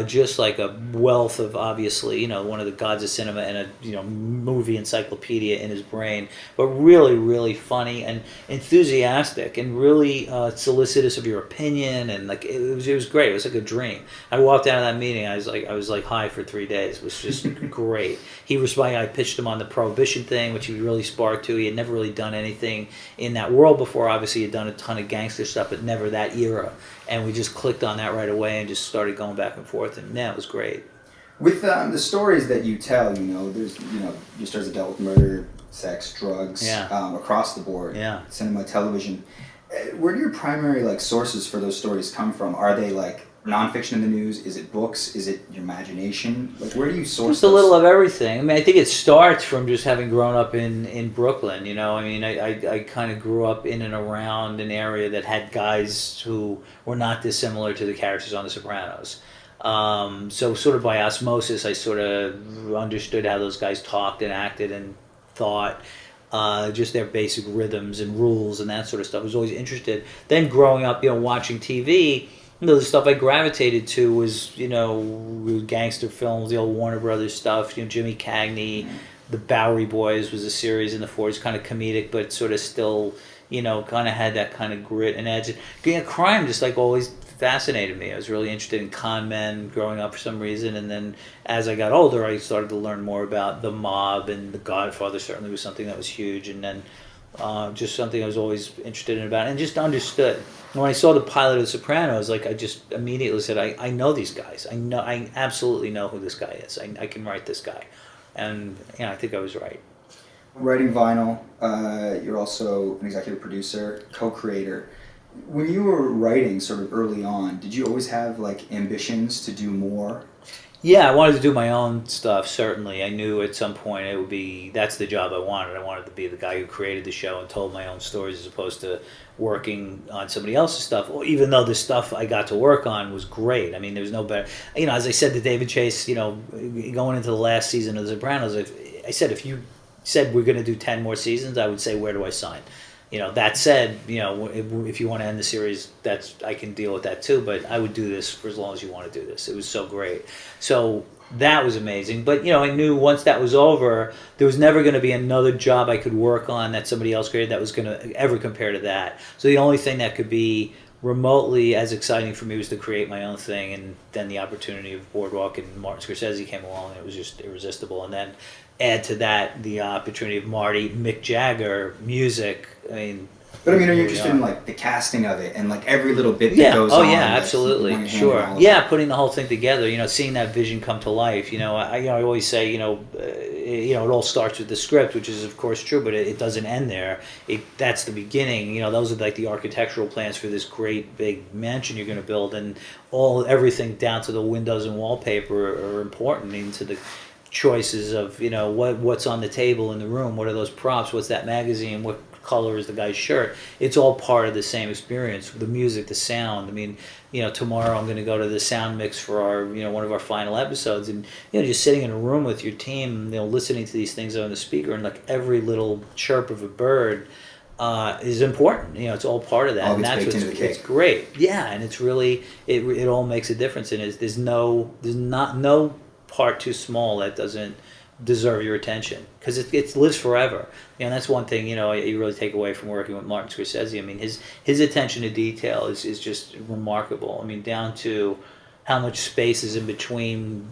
Just like a wealth of, obviously, you know, one of the gods of cinema and a, you know, movie encyclopedia in his brain, but really, really funny and enthusiastic and really solicitous of your opinion, and like it was great. It was like a dream. I walked out of that meeting, I was like high for 3 days. It was just great. He responded. I pitched him on the Prohibition thing, which he really sparked to. He had never really done anything in that world before. Obviously, he had done a ton of gangster stuff, but never that era. And we just clicked on that right away and just started going back and forth, and yeah, it was great. With the stories that you tell, you know, there's, you know, your stories have dealt with murder, sex, drugs, across the board, cinema, television. Where do your primary like sources for those stories come from? Are they like nonfiction in the news? Is it books? Is it your imagination? Like, where do you source? Just a little of everything. I mean, I think it starts from just having grown up in Brooklyn. You know, I mean, I kind of grew up in and around an area that had guys who were not dissimilar to the characters on The Sopranos. So sort of by osmosis, I sort of understood how those guys talked and acted and thought. Just their basic rhythms and rules and that sort of stuff. I was always interested. Then growing up, you know, watching TV, you know, the stuff I gravitated to was, you know, gangster films, the old Warner Brothers stuff, you know, Jimmy Cagney, The Bowery Boys was a series in the 40s, kind of comedic, but sort of still, you know, kind of had that kind of grit and edge. You know, crime just like always fascinated me. I was really interested in con men growing up for some reason, and then as I got older, I started to learn more about the mob, and The Godfather certainly was something that was huge, and then just something I was always interested in about, and just understood. And when I saw the pilot of The Sopranos, like I just immediately said, I know these guys. I absolutely know who this guy is. I can write this guy, and you know, I think I was right. Writing vinyl, you're also an executive producer, co-creator. When you were writing sort of early on, did you always have like ambitions to do more? Yeah, I wanted to do my own stuff, certainly. I knew at some point it would be, that's the job I wanted. I wanted to be the guy who created the show and told my own stories as opposed to working on somebody else's stuff. Well, even though the stuff I got to work on was great. I mean, there was no better. You know, as I said to David Chase, you know, going into the last season of The Sopranos, I said, if you said we're going to do 10 more seasons, I would say, where do I sign? You know, that said, you know, if you want to end the series, I can deal with that too, but I would do this for as long as you want to do this. It was so great. So that was amazing. But, you know, I knew once that was over, there was never going to be another job I could work on that somebody else created that was going to ever compare to that. So the only thing that could be remotely as exciting for me was to create my own thing, and then the opportunity of Boardwalk and Martin Scorsese came along, and it was just irresistible. And then add to that the opportunity of Marty, Mick Jagger, music. I mean, but I mean, are you interested in like the casting of it and like every little bit that goes on? Oh yeah, like, absolutely, sure. Yeah, putting the whole thing together. You know, seeing that vision come to life. You know, I always say, it all starts with the script, which is of course true, but it doesn't end there. That's the beginning. You know, those are like the architectural plans for this great big mansion you're going to build, and everything down to the windows and wallpaper are important into the choices of, you know, what's on the table in the room, what are those props, what's that magazine, what color is the guy's shirt. It's all part of the same experience. The music, the sound. I mean, you know, tomorrow I'm going to go to the sound mix for our, you know, one of our final episodes, and you know, just sitting in a room with your team, you know, listening to these things on the speaker, and like every little chirp of a bird is important. You know, it's all part of that, all and that's what's it's great. Yeah, and it's really it all makes a difference, and there's no part too small that doesn't deserve your attention, because it lives forever. You know, that's one thing, you know, you really take away from working with Martin Scorsese. I mean, his attention to detail is just remarkable. I mean, down to how much space is in between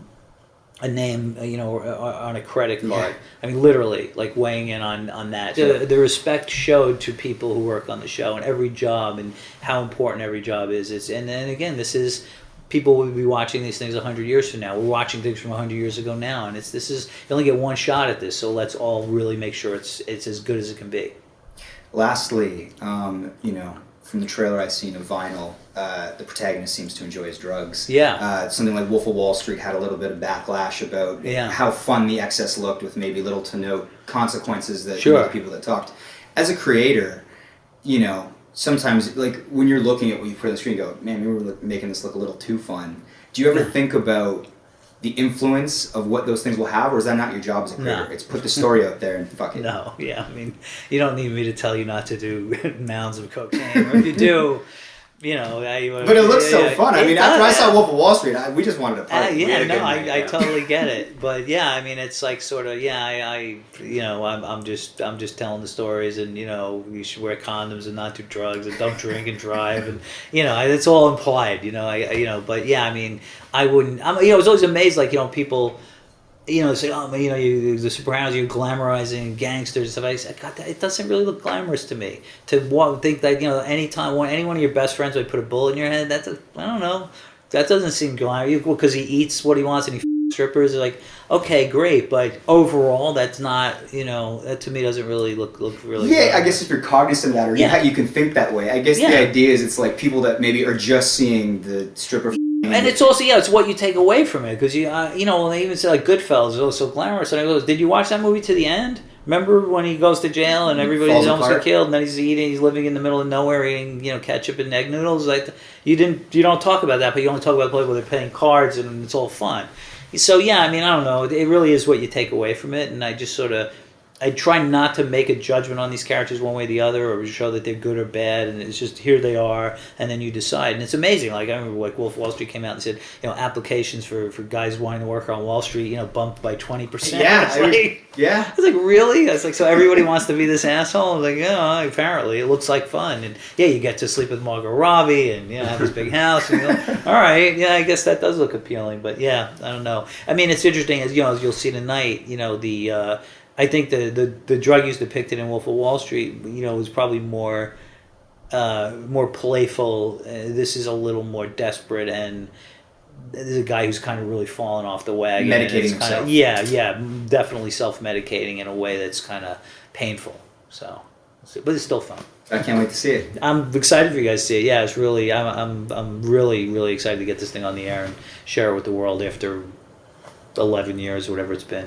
a name, you know, on a credit card. Yeah. I mean, literally, like weighing in on that. The respect showed to people who work on the show and every job, and how important every job is. And then again, this is people will be watching these things 100 years from now. We're watching things from 100 years ago now, and you only get one shot at this, so let's all really make sure it's as good as it can be. Lastly, from the trailer I've seen of Vinyl, the protagonist seems to enjoy his drugs. Yeah. Something like Wolf of Wall Street had a little bit of backlash about how fun the excess looked, with maybe little to no consequences that the people that talked. As a creator, sometimes, like, when you're looking at what you put on the screen, you go, man, maybe we're making this look a little too fun. Do you ever think about the influence of what those things will have, or is that not your job as a creator? No. It's put the story out there and fuck it. No, yeah, I mean, you don't need me to tell you not to do mounds of cocaine, or if you do, but it looks so fun. I mean, after I saw Wolf of Wall Street, we just wanted to party. I totally get it. But yeah, I mean, it's like sort of I'm just telling the stories, and you should wear condoms and not do drugs and don't drink and drive, and it's all implied. But yeah, I mean, I wouldn't. I was always amazed, like people. Say, oh man, the Sopranos, you're glamorizing gangsters and stuff. I said, God, it doesn't really look glamorous to me. To think that anytime any one of your best friends would put a bullet in your head, I don't know. That doesn't seem glamorous because he eats what he wants and he strippers. Like, okay, great, but overall, that's not. That to me doesn't really look really. Yeah, good. I guess if you're cognizant of that, or you can think that way. I guess the idea is it's like people that maybe are just seeing the stripper. And it's also it's what you take away from it, because when they even say like Goodfellas is so glamorous, and I go, did you watch that movie to the end? Remember when he goes to jail and everybody's almost got killed, and then he's living in the middle of nowhere eating ketchup and egg noodles? Like you don't talk about that, but you only talk about the people that are playing cards and it's all fun. So yeah, I mean, I don't know. It really is what you take away from it, and I just sort of. I try not to make a judgment on these characters one way or the other, or show that they're good or bad, and it's just here they are, and then you decide. And it's amazing. Like I remember, like Wolf of Wall Street came out and said, applications for guys wanting to work on Wall Street, bumped by 20%. Yeah, I was like, really? I was like, so everybody wants to be this asshole? I was like, yeah, apparently it looks like fun, and you get to sleep with Margot Robbie, and have this big house. And, all right, yeah, I guess that does look appealing, but yeah, I don't know. I mean, it's interesting as you'll see tonight. I think the drug use depicted in Wolf of Wall Street, was probably more playful. This is a little more desperate, and there's a guy who's kind of really fallen off the wagon. Medicating himself. Definitely self-medicating in a way that's kind of painful. So, but it's still fun. I can't wait to see it. I'm excited for you guys to see it. Yeah, it's really. I'm really, really excited to get this thing on the air and share it with the world after 11 years or whatever it's been.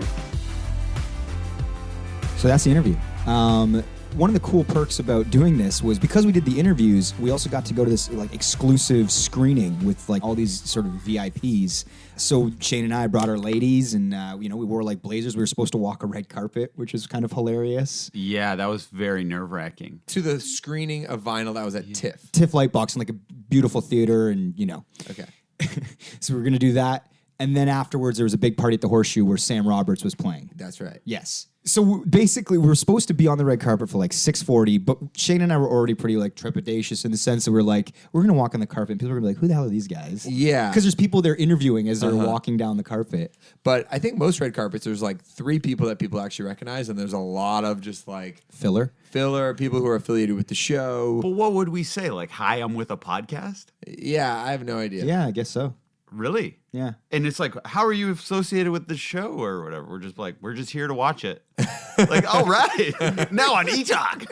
So that's the interview. One of the cool perks about doing this was because we did the interviews, we also got to go to this exclusive screening with all these sort of VIPs. So Shane and I brought our ladies, and we wore blazers. We were supposed to walk a red carpet, which is kind of hilarious. Yeah, that was very nerve-wracking. To the screening of Vinyl that was at TIFF. TIFF Lightbox in a beautiful theater, and Okay. So we were gonna do that, and then afterwards there was a big party at the Horseshoe where Sam Roberts was playing. That's right. Yes. So basically, we were supposed to be on the red carpet for 6:40, but Shane and I were already pretty trepidatious in the sense that we're going to walk on the carpet, and people are going to be like, who the hell are these guys? Yeah. Because there's people they're interviewing as they're walking down the carpet. But I think most red carpets, there's 3 people that people actually recognize, and there's a lot of just Filler, people who are affiliated with the show. But what would we say? Hi, I'm with a podcast? Yeah, I have no idea. Yeah, I guess so. Really? Yeah. And it's how are you associated with the show or whatever? We're just here to watch it. All right. Now on E-Talk,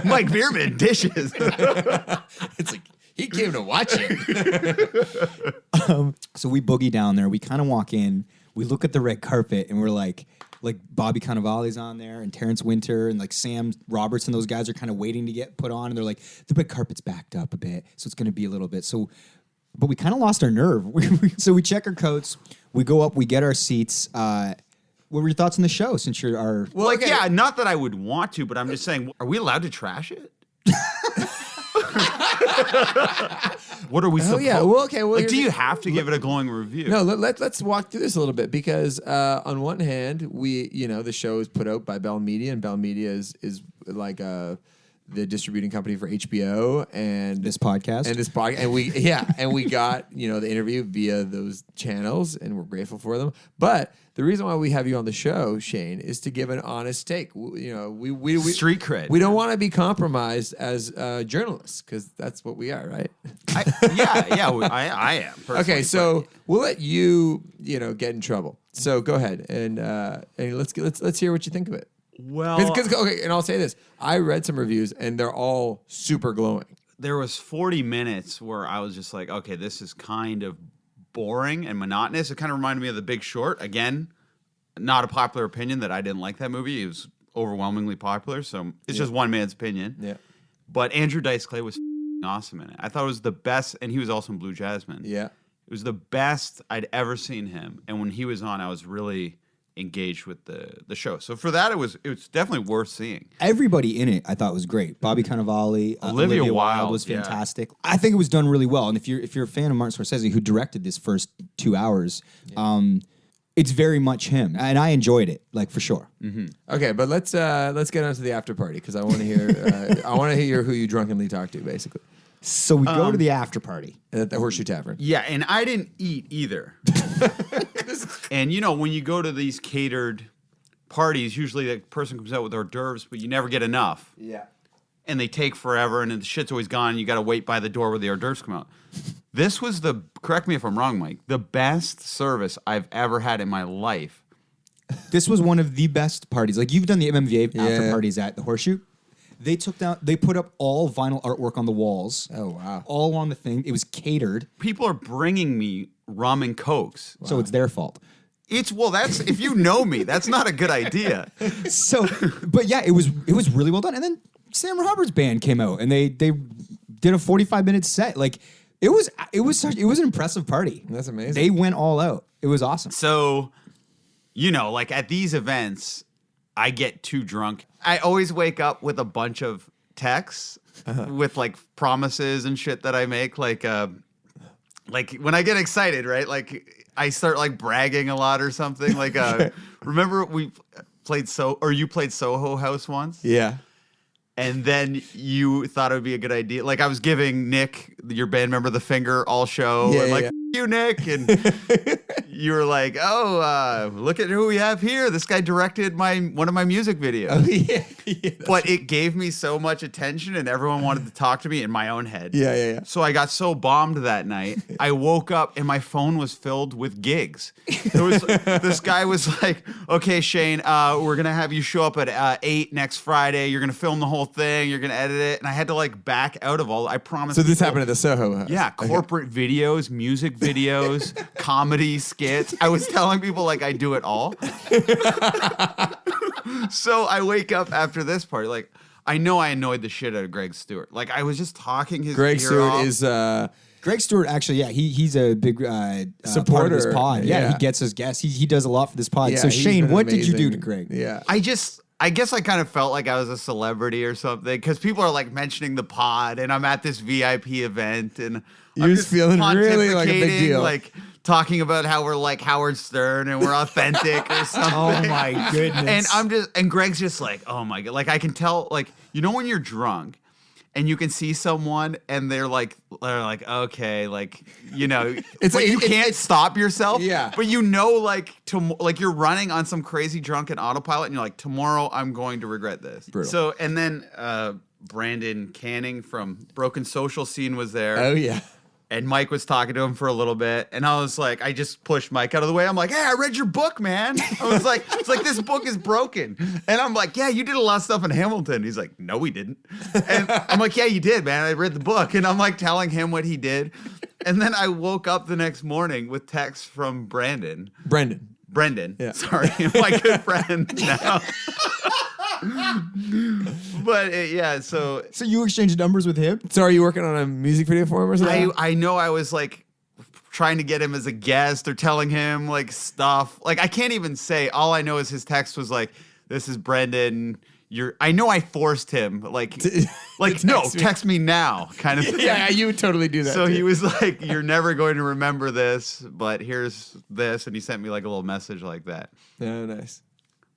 Mike Bierman dishes. It's he came to watch it. So we boogie down there. We kind of walk in. We look at the red carpet, and we're like Bobby Cannavale's on there, and Terence Winter, and Sam Roberts, and those guys are kind of waiting to get put on, and they're the red carpet's backed up a bit, so it's going to be a little bit. But we kind of lost our nerve. So we check our coats. We go up. We get our seats. What were your thoughts on the show since you're our... Well, yeah, not that I would want to, but I'm just saying, are we allowed to trash it? What are we supposed to... Yeah. Well, okay. Well, do you have to give it a glowing review? No, let's walk through this a little bit because on one hand, we, the show is put out by Bell Media, and Bell Media is the distributing company for HBO and This podcast. and we got the interview via those channels, and we're grateful for them. But the reason why we have you on the show, Shane, is to give an honest take. We Street cred. We don't want to be compromised as journalists, because that's what we are, right? I am. Personally, Okay, so we'll let you get in trouble. So go ahead and let's hear what you think of it. Well, Okay, and I'll say this: I read some reviews, and they're all super glowing. there was 40 minutes where I was just like, okay, this is kind of boring and monotonous. It kind of reminded me of The Big Short. Again, not a popular opinion that I didn't like that movie. It was overwhelmingly popular, so it's just one man's opinion. Yeah, But Andrew Dice Clay was awesome in it. I thought it was the best, and he was also in Blue Jasmine. yeah. It was the best I'd ever seen him, and when he was on, I was really engaged with the show. So for that, it was definitely worth seeing. Everybody in it, I thought was great. Bobby Cannavale, Olivia Wilde was yeah. fantastic. I think it was done really well. And if you're a fan of Martin Scorsese, who directed this first 2 hours, it's very much him, and I enjoyed it, like for sure. Okay, but let's get on to the after party, because I want to hear who you drunkenly talked to, basically, So we go to the after party. at the Horseshoe Tavern. Yeah, and I didn't eat either. And when you go to these catered parties, usually the person comes out with hors d'oeuvres, but you never get enough. Yeah. And they take forever, and the shit's always gone, and you got to wait by the door where the hors d'oeuvres come out. This was correct me if I'm wrong, Mike, the best service I've ever had in my life. This was one of the best parties. Like, you've done the MMVA after Yeah. parties at the Horseshoe. They put up all vinyl artwork on the walls. Oh, wow. All on the thing. It was catered, People are bringing me rum and cokes. so it's their fault. That's if you know me, that's not a good idea. So, but yeah, it was really well done. And then Sam Roberts' band came out, and they did a 45-minute set. Like, it was an impressive party. That's amazing. They went all out. It was awesome. So, like at these events, I get too drunk. I always wake up with a bunch of texts with like promises and shit that I make. Like when I get excited, right? Like I start like bragging a lot or something. Like remember you played Soho House once? Yeah. And then you thought it would be a good idea. Like I was giving Nick, your band member, the finger all show. Yeah, and yeah, like, yeah. you, Nick. And you were like, look at who we have here. This guy directed one of my music videos. Oh, yeah. But it gave me so much attention, and everyone wanted to talk to me in my own head. Yeah. So I got so bombed that night. I woke up and my phone was filled with gigs. This guy was like, "Okay, Shane, we're gonna have you show up at 8 next Friday. You're gonna film the whole thing. You're gonna edit it." And I had to like back out of all. I promised. So this people- happened at the Soho House. Yeah, corporate videos, music videos, comedy skits. I was telling people like I do it all. So I wake up after this party, like I know I annoyed the shit out of Greg Stewart. Like I was just talking his Greg ear Stewart off. is Greg Stewart, actually, yeah, he's a big part of Supporter. this pod. Yeah, Yeah. he gets us guests. He does a lot for this pod. Yeah, So he's Shane, been what did you do amazing. to Greg? Yeah. I guess I kind of felt like I was a celebrity or something because people are like mentioning the pod, and I'm at this VIP event, and You're I'm just feeling really like a big pontificating, deal. like talking about how we're like Howard Stern and we're authentic or something. Oh my goodness. And Greg's just like, oh my god, like I can tell, like when you're drunk. And you can see someone, and they're like, okay, like It's like like- you can't it's- stop yourself. Yeah. But like you're running on some crazy drunken autopilot, and you're like, tomorrow I'm going to regret this. Brutal. So and then Brandon Canning from Broken Social Scene was there. Oh yeah. And Mike was talking to him for a little bit, and I was like, I just pushed Mike out of the way. I'm like, hey, I read your book, man. I was like, it's like this book is broken, and I'm like, yeah, you did a lot of stuff in Hamilton. He's like, no, we didn't. And I'm like, yeah, you did, man. I read the book, and I'm like telling him what he did, and then I woke up the next morning with text from Brendan. Yeah. Sorry, my good friend now. But yeah, so you exchanged numbers with him? So are you working on a music video for him or something? I know I was like trying to get him as a guest or telling him like stuff. Like I can't even say. All I know is his text was like, "This is Brendan. I know I forced him like no, text me now kind of thing." Yeah, you would totally do that. So too. he was like, "You're never going to remember this, but here's this," and he sent me like a little message like that. Oh, nice.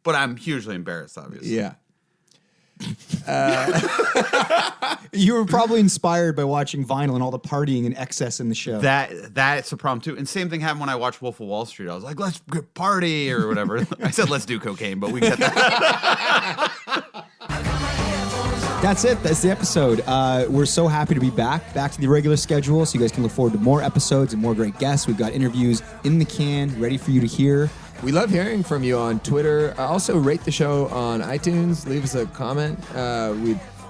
But I'm hugely embarrassed, obviously. Yeah. You were probably inspired by watching Vinyl and all the partying and excess in the show. That's a problem too. And same thing happened when I watched Wolf of Wall Street. I was like, let's get party or whatever. I said let's do cocaine, but we get that. That's it. That's the episode. We're so happy to be back to the regular schedule, so you guys can look forward to more episodes and more great guests. We've got interviews in the can, ready for you to hear. We love hearing from you on Twitter. Also, rate the show on iTunes. Leave us a comment.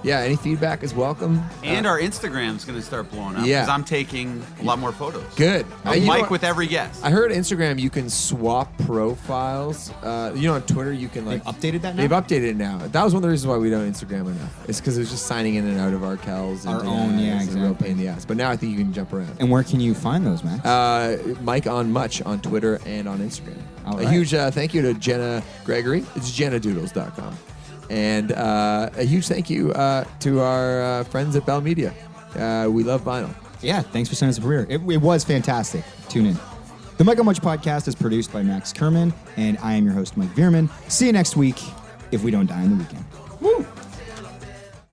Any feedback is welcome. And our Instagram's going to start blowing up Yeah. because I'm taking a lot more photos. Good. Of Mike with every guest. I heard Instagram you can swap profiles. On Twitter you can They've updated that now? They've updated it now. That was one of the reasons why we don't Instagram enough. It's because it was just signing in and out of our Kells. Our own, yeah, it's a real exactly. pain in the ass. But now I think you can jump around. And where can you find those, Max? Mike on Much on Twitter and on Instagram. All A right. huge thank you to Jenna Gregory. It's jennadoodles.com. And a huge thank you to our friends at Bell Media. We love vinyl. Yeah, thanks for sending us a career. It was fantastic. Tune in. The Mike on Much podcast is produced by Max Kerman, and I am your host, Mike Veerman. See you next week if we don't die on the weekend. Woo!